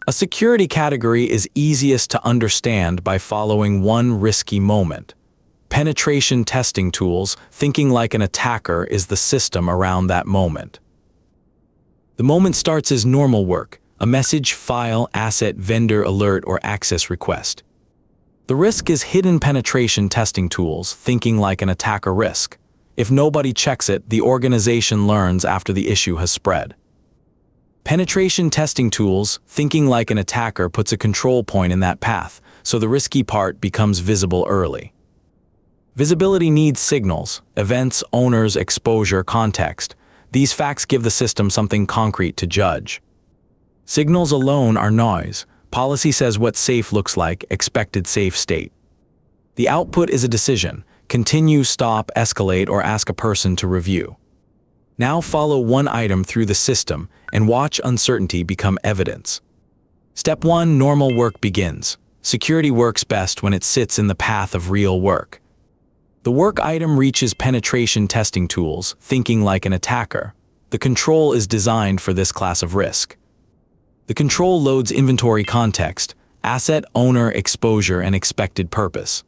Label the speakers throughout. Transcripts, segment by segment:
Speaker 1: A security category is easiest to understand by following one risky moment. Penetration testing tools, thinking like an attacker, is the system around that moment. The moment starts as normal work, a message, file, asset, vendor alert, or access request. The risk is hidden penetration testing tools, thinking like an attacker risk. If nobody checks it, the organization learns after the issue has spread. Penetration testing tools, thinking like an attacker, puts a control point in that path, so the risky part becomes visible early. Visibility needs signals, events, owners, exposure, context. These facts give the system something concrete to judge. Signals alone are noise. Policy says what safe looks like, expected safe state. The output is a decision: continue, stop, escalate, or ask a person to review. Now follow one item through the system and watch uncertainty become evidence. Step 1. Normal work begins. Security works best when it sits in the path of real work. The work item reaches penetration testing tools, thinking like an attacker. The control is designed for this class of risk. The control loads inventory context, asset, owner, exposure, and expected purpose.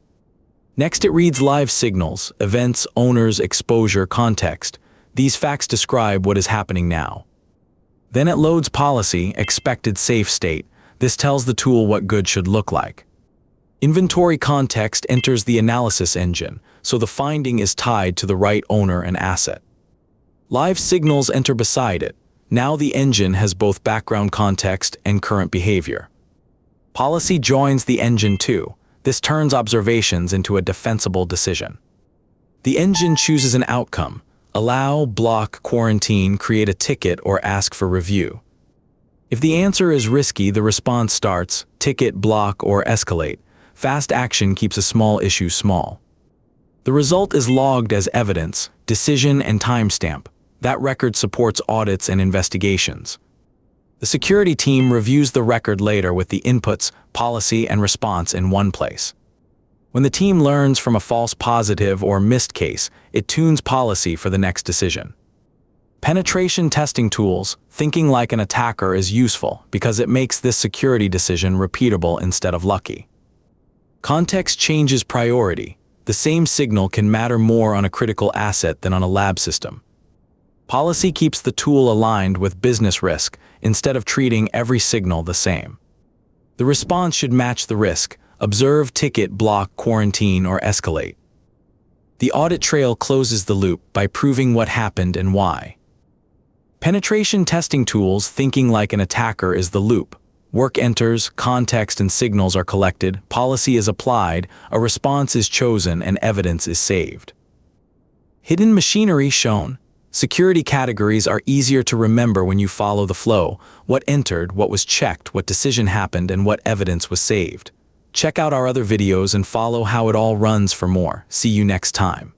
Speaker 1: Next, it reads live signals, events, owners, exposure, context. These facts describe what is happening now. Then it loads policy, expected safe state. This tells the tool what good should look like. Inventory context enters the analysis engine, so the finding is tied to the right owner and asset. Live signals enter beside it. Now the engine has both background context and current behavior. Policy joins the engine too. This turns observations into a defensible decision. The engine chooses an outcome: allow, block, quarantine, create a ticket, or ask for review. If the answer is risky, the response starts: ticket, block, or escalate. Fast action keeps a small issue small. The result is logged as evidence, decision, and timestamp. That record supports audits and investigations. The security team reviews the record later with the inputs, policy, and response in one place. When the team learns from a false positive or missed case, it tunes policy for the next decision. Penetration testing tools, thinking like an attacker, is useful because it makes this security decision repeatable instead of lucky. Context changes priority. The same signal can matter more on a critical asset than on a lab system. Policy keeps the tool aligned with business risk instead of treating every signal the same. The response should match the risk: observe, ticket, block, quarantine, or escalate. The audit trail closes the loop by proving what happened and why. Penetration testing tools, thinking like an attacker, is the loop. Work enters, context and signals are collected, policy is applied, a response is chosen, and evidence is saved. Hidden machinery shown. Security categories are easier to remember when you follow the flow: what entered, what was checked, what decision happened, and what evidence was saved. Check out our other videos and follow how it all runs for more. See you next time.